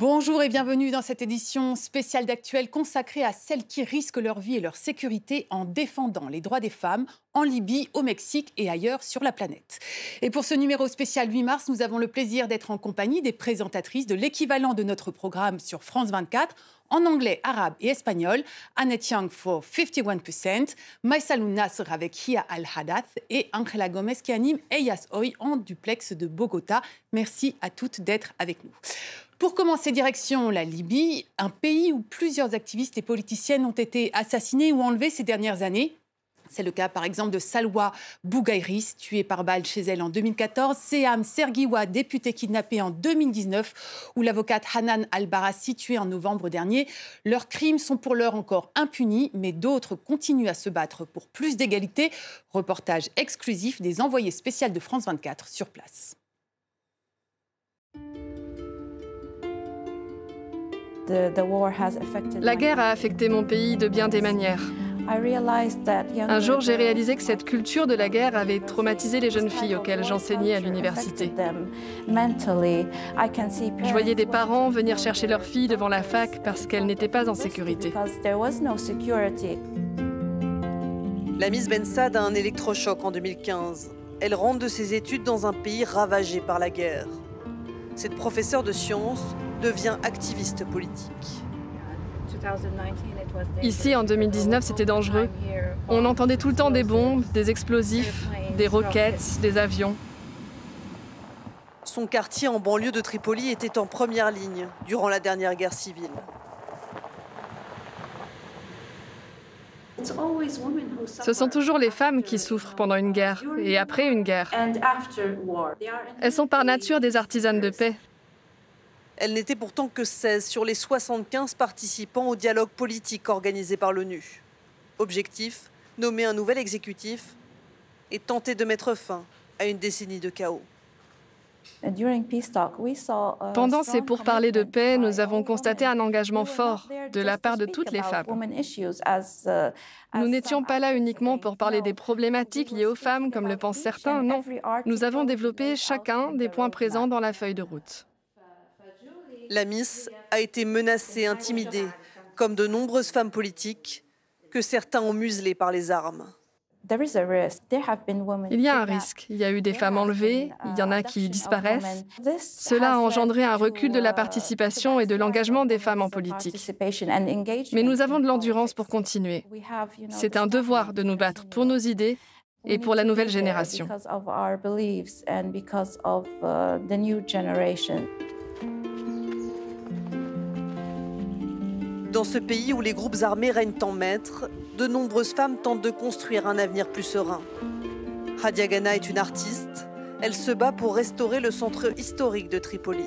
Bonjour et bienvenue dans cette édition spéciale d'Actuel consacrée à celles qui risquent leur vie et leur sécurité en défendant les droits des femmes en Libye, au Mexique et ailleurs sur la planète. Et pour ce numéro spécial 8 mars, nous avons le plaisir d'être en compagnie des présentatrices de l'équivalent de notre programme sur France 24 en anglais, arabe et espagnol, Annette Young pour 51%, Maïsalou Nasr avec Hia Al-Hadath et Angela Gomez qui anime Eyas Hoy en duplex de Bogota. Merci à toutes d'être avec nous. Pour commencer, direction la Libye, un pays où plusieurs activistes et politiciennes ont été assassinés ou enlevés ces dernières années. C'est le cas, par exemple, de Salwa Bougairis, tuée par balle chez elle en 2014, Seham Sergiwa, députée kidnappée en 2019, ou l'avocate Hanan Al-Barassi, tuée en novembre dernier. Leurs crimes sont pour l'heure encore impunis, mais d'autres continuent à se battre pour plus d'égalité. Reportage exclusif des envoyés spéciaux de France 24 sur place. La guerre a affecté mon pays de bien des manières. Un jour, j'ai réalisé que cette culture de la guerre avait traumatisé les jeunes filles auxquelles j'enseignais à l'université. Je voyais des parents venir chercher leurs filles devant la fac parce qu'elles n'étaient pas en sécurité. Lamis Bensad a un électrochoc en 2015. Elle rentre de ses études dans un pays ravagé par la guerre. Cette professeure de sciences devient activiste politique. Ici, en 2019, c'était dangereux. On entendait tout le temps des bombes, des explosifs, des roquettes, des avions. Son quartier en banlieue de Tripoli était en première ligne durant la dernière guerre civile. Ce sont toujours les femmes qui souffrent pendant une guerre et après une guerre. Elles sont par nature des artisanes de paix. Elle n'était pourtant que 16 sur les 75 participants au dialogue politique organisé par l'ONU. Objectif, nommer un nouvel exécutif et tenter de mettre fin à une décennie de chaos. Pendant ces pourparlers de paix, nous avons constaté un engagement fort de la part de toutes les femmes. Nous n'étions pas là uniquement pour parler des problématiques liées aux femmes, comme le pensent certains, non. Nous avons développé chacun des points présents dans la feuille de route. Lamis a été menacée, intimidée, comme de nombreuses femmes politiques que certains ont muselées par les armes. Il y a un risque. Il y a eu des femmes enlevées, il y en a qui disparaissent. Cela a engendré un recul de la participation et de l'engagement des femmes en politique. Mais nous avons de l'endurance pour continuer. C'est un devoir de nous battre pour nos idées et pour la nouvelle génération. Dans ce pays où les groupes armés règnent en maître, de nombreuses femmes tentent de construire un avenir plus serein. Hadia Ghana est une artiste. Elle se bat pour restaurer le centre historique de Tripoli.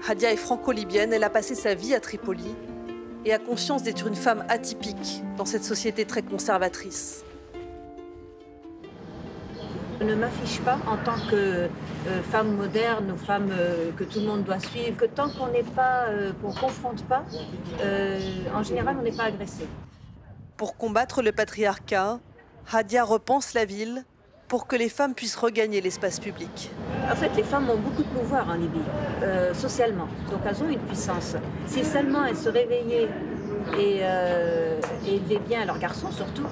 Hadia est franco-libyenne, elle a passé sa vie à Tripoli et a conscience d'être une femme atypique dans cette société très conservatrice. Je ne m'affiche pas en tant que femme moderne ou femme que tout le monde doit suivre, que tant qu'on n'est pas, qu'on ne confronte pas, en général, on n'est pas agressé. Pour combattre le patriarcat, Hadia repense la ville pour que les femmes puissent regagner l'espace public. En fait, les femmes ont beaucoup de pouvoir en Libye, socialement, donc elles ont une puissance. Si seulement elles se réveillaient et élevaient bien leurs garçons surtout.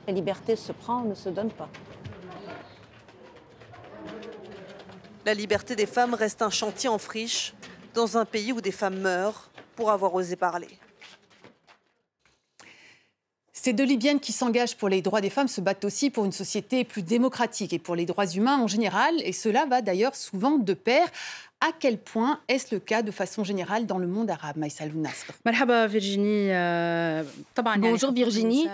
La liberté se prend, ne se donne pas. La liberté des femmes reste un chantier en friche dans un pays où des femmes meurent pour avoir osé parler. Ces deux Libyennes qui s'engagent pour les droits des femmes se battent aussi pour une société plus démocratique et pour les droits humains en général. Et cela va d'ailleurs souvent de pair. À quel point est-ce le cas de façon générale dans le monde arabe, Maïsalou Nasr? Bonjour Virginie.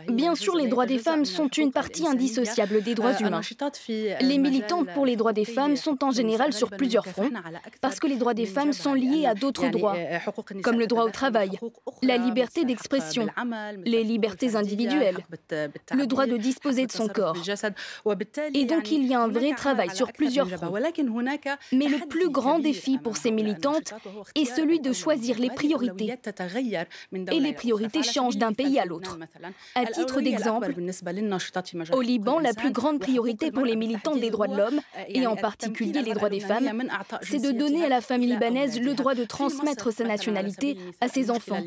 Bien sûr, les droits des femmes sont une partie indissociable des droits humains. Les militantes pour les droits des femmes sont en général sur plusieurs fronts, parce que les droits des femmes sont liés à d'autres droits, comme le droit au travail, la liberté d'expression, les libertés individuelles, le droit de disposer de son corps. Et donc il y a un vrai travail sur plusieurs fronts. Mais le plus grand défi pour ces militantes est celui de choisir les priorités. Et les priorités changent d'un pays à l'autre. À titre d'exemple, au Liban, la plus grande priorité pour les militantes des droits de l'homme, et en particulier les droits des femmes, c'est de donner à la famille libanaise le droit de transmettre sa nationalité à ses enfants.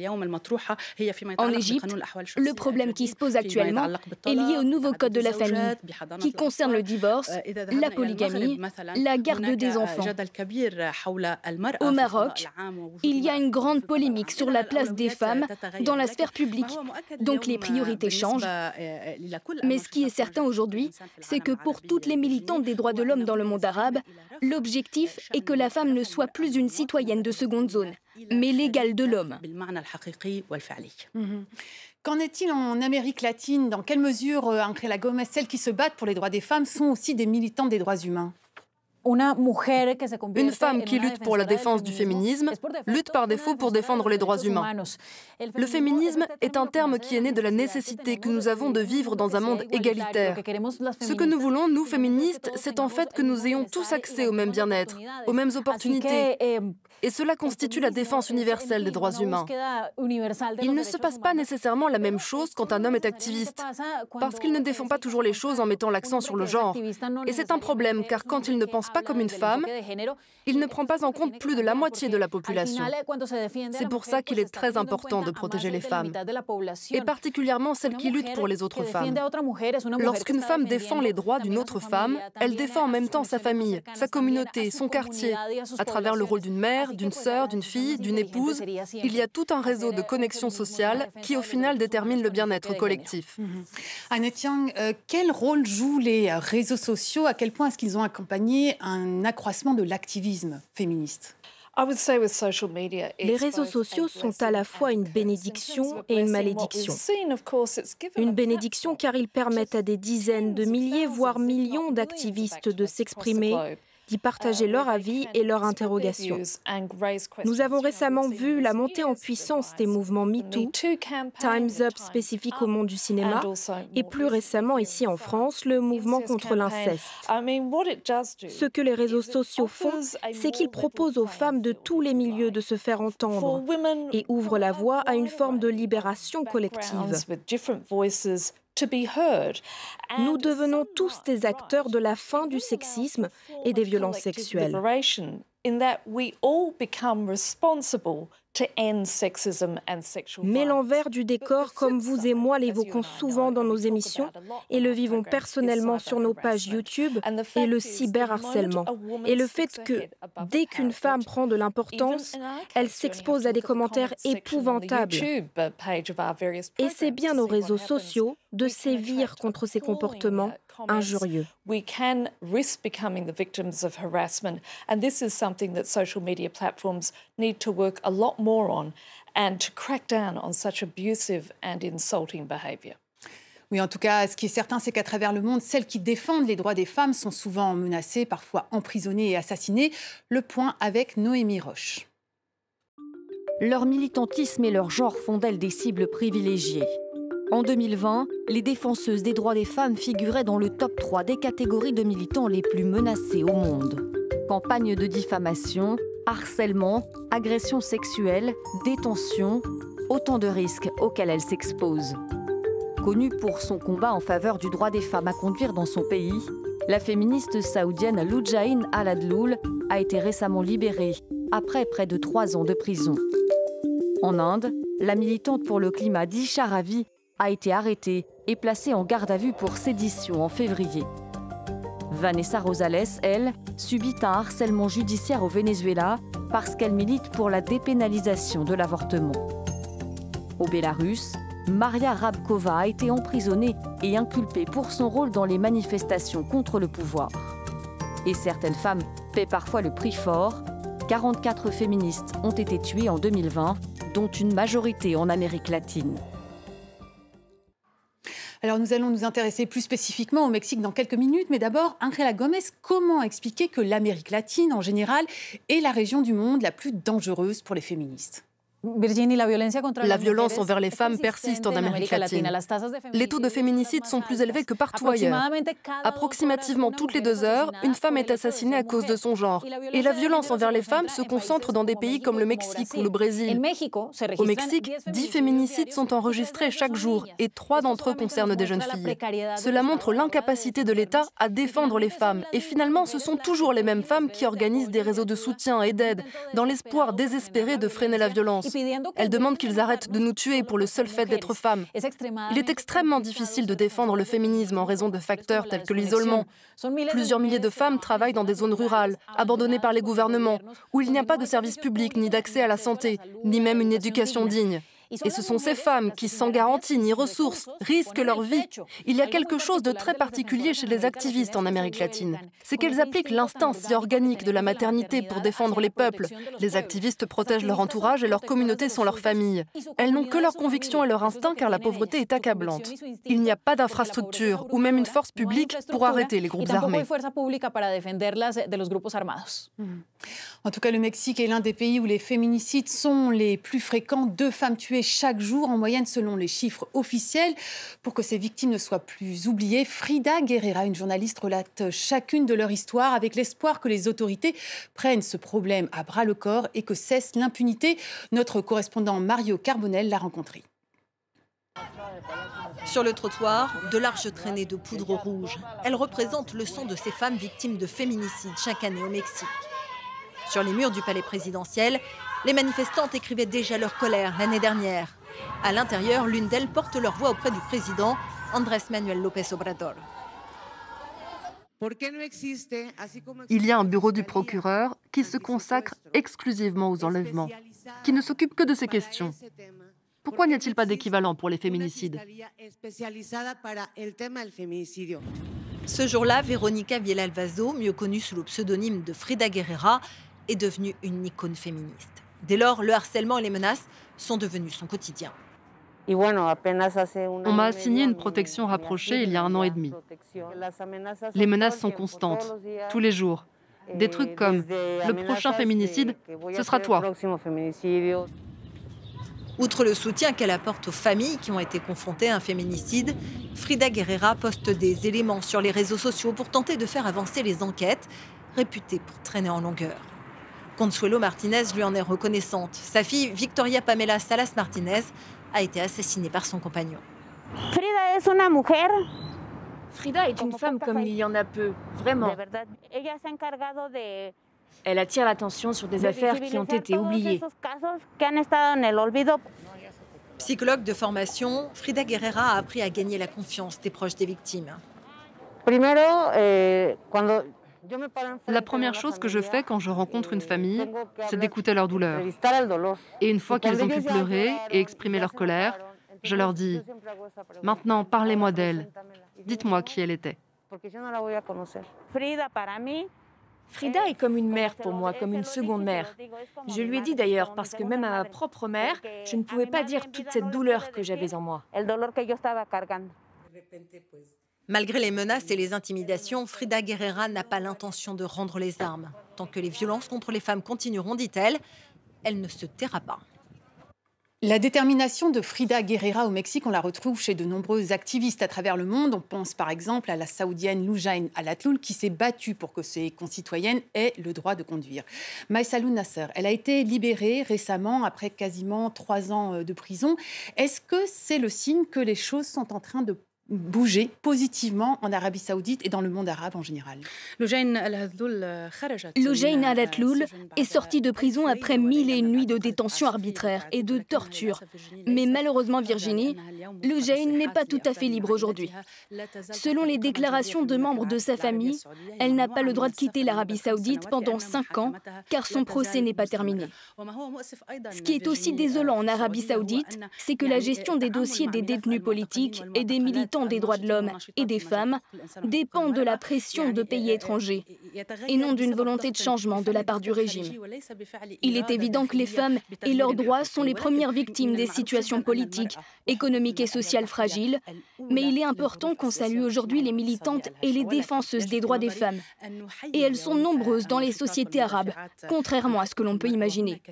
En Égypte, le problème qui se pose actuellement est lié au nouveau code de la famille, qui concerne le divorce, la polygamie, la garde des enfants. Au Maroc, il y a une grande polémique sur la place des femmes dans la sphère publique, donc les priorités changent. Mais ce qui est certain aujourd'hui, c'est que pour toutes les militantes des droits de l'homme dans le monde arabe, l'objectif est que la femme ne soit plus une citoyenne de seconde zone, mais l'égale de l'homme. Qu'en est-il en Amérique latine? Dans quelle mesure, Ángela Gómez, celles qui se battent pour les droits des femmes sont aussi des militantes des droits humains? Une femme qui lutte pour la défense du féminisme lutte par défaut pour défendre les droits humains. Le féminisme est un terme qui est né de la nécessité que nous avons de vivre dans un monde égalitaire. Ce que nous voulons, nous féministes, c'est en fait que nous ayons tous accès au même bien-être, aux mêmes opportunités. Et cela constitue la défense universelle des droits humains. Il ne se passe pas nécessairement la même chose quand un homme est activiste, parce qu'il ne défend pas toujours les choses en mettant l'accent sur le genre. Et c'est un problème, car quand il ne pense pas comme une femme, il ne prend pas en compte plus de la moitié de la population. C'est pour ça qu'il est très important de protéger les femmes, et particulièrement celles qui luttent pour les autres femmes. Lorsqu'une femme défend les droits d'une autre femme, elle défend en même temps sa famille, sa communauté, son quartier, à travers le rôle d'une mère, d'une sœur, d'une fille, d'une épouse. Il y a tout un réseau de connexions sociales qui, au final, détermine le bien-être collectif. Annette Yang, quel rôle jouent les réseaux sociaux? À quel point est-ce qu'ils ont accompagné un accroissement de l'activisme féministe? Les réseaux sociaux sont à la fois une bénédiction et une malédiction. Une bénédiction car ils permettent à des dizaines de milliers, voire millions d'activistes de s'exprimer, d'y partager leur avis et leurs interrogations. Nous avons récemment vu la montée en puissance des mouvements MeToo, Time's Up spécifique au monde du cinéma, et plus récemment ici en France, le mouvement contre l'inceste. Ce que les réseaux sociaux font, c'est qu'ils proposent aux femmes de tous les milieux de se faire entendre et ouvrent la voie à une forme de libération collective. Nous devenons tous des acteurs de la fin du sexisme et des violences sexuelles. Mais l'envers du décor, comme vous et moi l'évoquons souvent dans nos émissions et le vivons personnellement sur nos pages YouTube, est le cyberharcèlement. Et le fait que, dès qu'une femme prend de l'importance, elle s'expose à des commentaires épouvantables. Et c'est bien aux réseaux sociaux de sévir contre ces comportements injurieux. We can risk becoming the victims of harassment, and this is something that social media platforms need to work a lot more on and to crack down on such abusive and insulting behaviour. Oui, en tout cas, ce qui est certain, c'est qu'à travers le monde, celles qui défendent les droits des femmes sont souvent menacées, parfois emprisonnées et assassinées. Le point avec Noémie Roche. Leur militantisme et leur genre font d'elles des cibles privilégiées. En 2020, les défenseuses des droits des femmes figuraient dans le top 3 des catégories de militants les plus menacés au monde. Campagne de diffamation, harcèlement, agression sexuelle, détention, autant de risques auxquels elle s'expose. Connue pour son combat en faveur du droit des femmes à conduire dans son pays, la féministe saoudienne Loujain Al-Adloul a été récemment libérée après près de 3 ans de prison. En Inde, la militante pour le climat Disha Ravi a été arrêtée et placée en garde à vue pour sédition en février. Vanessa Rosales, elle, subit un harcèlement judiciaire au Venezuela parce qu'elle milite pour la dépénalisation de l'avortement. Au Bélarus, Maria Rabkova a été emprisonnée et inculpée pour son rôle dans les manifestations contre le pouvoir. Et certaines femmes paient parfois le prix fort. 44 féministes ont été tuées en 2020, dont une majorité en Amérique latine. Alors nous allons nous intéresser plus spécifiquement au Mexique dans quelques minutes, mais d'abord, Ángela Gómez, comment expliquer que l'Amérique latine, en général, est la région du monde la plus dangereuse pour les féministes ? La violence envers les femmes persiste en Amérique latine. Les taux de féminicide sont plus élevés que partout ailleurs. Approximativement toutes les 2 heures, une femme est assassinée à cause de son genre. Et la violence envers les femmes se concentre dans des pays comme le Mexique ou le Brésil. Au Mexique, 10 féminicides sont enregistrés chaque jour et 3 d'entre eux concernent des jeunes filles. Cela montre l'incapacité de l'État à défendre les femmes. Et finalement, ce sont toujours les mêmes femmes qui organisent des réseaux de soutien et d'aide dans l'espoir désespéré de freiner la violence. Elles demandent qu'ils arrêtent de nous tuer pour le seul fait d'être femmes. Il est extrêmement difficile de défendre le féminisme en raison de facteurs tels que l'isolement. Plusieurs milliers de femmes travaillent dans des zones rurales, abandonnées par les gouvernements, où il n'y a pas de services publics, ni d'accès à la santé, ni même une éducation digne. Et ce sont ces femmes qui, sans garantie ni ressources, risquent leur vie. Il y a quelque chose de très particulier chez les activistes en Amérique latine. C'est qu'elles appliquent l'instinct si organique de la maternité pour défendre les peuples. Les activistes protègent leur entourage et leur communauté sont leur famille. Elles n'ont que leurs convictions et leur instinct car la pauvreté est accablante. Il n'y a pas d'infrastructure ou même une force publique pour arrêter les groupes armés. En tout cas, le Mexique est l'un des pays où les féminicides sont les plus fréquents. 2 femmes tuées chaque jour, en moyenne selon les chiffres officiels. Pour que ces victimes ne soient plus oubliées, Frida Guerrera, une journaliste, relate chacune de leur histoire avec l'espoir que les autorités prennent ce problème à bras-le-corps et que cesse l'impunité. Notre correspondant Mario Carbonel l'a rencontrée. Sur le trottoir, de larges traînées de poudre rouge. Elles représentent le sang de ces femmes victimes de féminicide chaque année au Mexique. Sur les murs du palais présidentiel, les manifestantes écrivaient déjà leur colère l'année dernière. À l'intérieur, l'une d'elles porte leur voix auprès du président, Andrés Manuel López Obrador. Il y a un bureau du procureur qui se consacre exclusivement aux enlèvements, qui ne s'occupe que de ces questions. Pourquoi n'y a-t-il pas d'équivalent pour les féminicides ? Ce jour-là, Verónica Villalbazo, mieux connue sous le pseudonyme de Frida Guerrera, est devenue une icône féministe. Dès lors, le harcèlement et les menaces sont devenus son quotidien. On m'a assigné une protection rapprochée il y a 1 an et demi. Les menaces sont constantes, tous les jours. Des trucs comme « le prochain féminicide, ce sera toi ». Outre le soutien qu'elle apporte aux familles qui ont été confrontées à un féminicide, Frida Guerrera poste des éléments sur les réseaux sociaux pour tenter de faire avancer les enquêtes, réputées pour traîner en longueur. Consuelo Martinez lui en est reconnaissante. Sa fille, Victoria Pamela Salas Martinez, a été assassinée par son compagnon. Frida est une femme comme il y en a peu, vraiment. Elle attire l'attention sur des affaires qui ont été oubliées. Psychologue de formation, Frida Guerrera a appris à gagner la confiance des proches des victimes. La première chose que je fais quand je rencontre une famille, c'est d'écouter leur douleur. Et une fois qu'ils ont pu pleurer et exprimer leur colère, je leur dis « Maintenant, parlez-moi d'elle. Dites-moi qui elle était. » Frida est comme une mère pour moi, comme une seconde mère. Je lui ai dit d'ailleurs, parce que même à ma propre mère, je ne pouvais pas dire toute cette douleur que j'avais en moi. Malgré les menaces et les intimidations, Frida Guerrera n'a pas l'intention de rendre les armes. Tant que les violences contre les femmes continueront, dit-elle, elle ne se taira pas. La détermination de Frida Guerrera au Mexique, on la retrouve chez de nombreux activistes à travers le monde. On pense par exemple à la Saoudienne Loujain Alatloul qui s'est battue pour que ses concitoyennes aient le droit de conduire. Maïsalou Nasser, elle a été libérée récemment après quasiment 3 ans de prison. Est-ce que c'est le signe que les choses sont en train de bouger positivement en Arabie Saoudite et dans le monde arabe en général? Loujain Alatloul est sortie de prison après 1001 nuits de détention arbitraire et de torture. Mais malheureusement, Virginie, Loujain n'est pas tout à fait libre aujourd'hui. Selon les déclarations de membres de sa famille, elle n'a pas le droit de quitter l'Arabie Saoudite pendant 5 ans car son procès n'est pas terminé. Ce qui est aussi désolant en Arabie Saoudite, c'est que la gestion des dossiers des détenus politiques et des militants militants des droits de l'homme et des femmes dépend de la pression de pays étrangers et non d'une volonté de changement de la part du régime. Il est évident que les femmes et leurs droits sont les premières victimes des situations politiques, économiques et sociales fragiles, mais il est important qu'on salue aujourd'hui les militantes et les défenseuses des droits des femmes. Et elles sont nombreuses dans les sociétés arabes, contrairement à ce que l'on peut imaginer.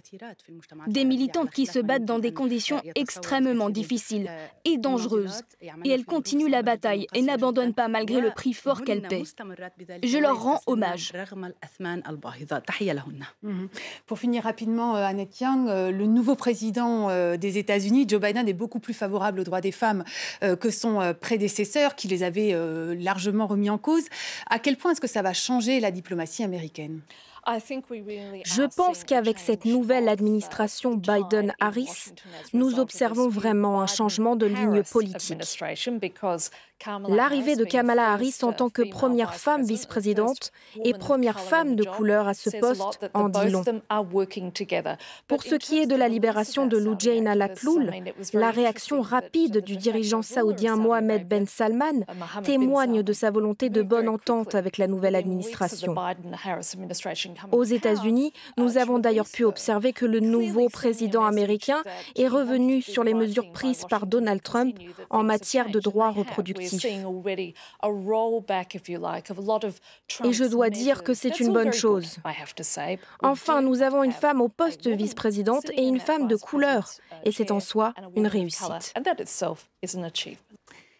Des militantes qui se battent dans des conditions extrêmement difficiles et dangereuses. Et elles continuent la bataille et n'abandonnent pas malgré le prix fort qu'elles paient. Je leur rends hommage. Pour finir rapidement, Annette Young, le nouveau président des États-Unis, Joe Biden, est beaucoup plus favorable aux droits des femmes que son prédécesseur, qui les avait largement remis en cause. À quel point est-ce que ça va changer la diplomatie américaine ? Je pense qu'avec cette nouvelle administration Biden-Harris, nous observons vraiment un changement de ligne politique. L'arrivée de Kamala Harris en tant que première femme vice-présidente et première femme de couleur à ce poste en dit long. Pour ce qui est de la libération de Loujain al-Hathloul, la réaction rapide du dirigeant saoudien Mohammed Ben Salman témoigne de sa volonté de bonne entente avec la nouvelle administration. Aux États-Unis, nous avons d'ailleurs pu observer que le nouveau président américain est revenu sur les mesures prises par Donald Trump en matière de droits reproductifs. Et je dois dire que c'est une bonne chose. Enfin, nous avons une femme au poste de vice-présidente et une femme de couleur, et c'est en soi une réussite.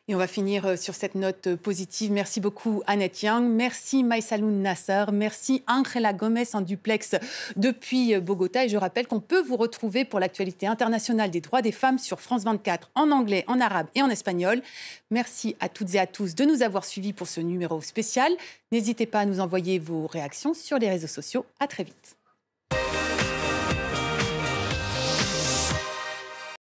Et on va finir sur cette note positive. Merci beaucoup Annette Young, merci Maïsaloun Nassar, merci Ángela Gomez en duplex depuis Bogota. Et je rappelle qu'on peut vous retrouver pour l'actualité internationale des droits des femmes sur France 24 en anglais, en arabe et en espagnol. Merci à toutes et à tous de nous avoir suivis pour ce numéro spécial. N'hésitez pas à nous envoyer vos réactions sur les réseaux sociaux. À très vite.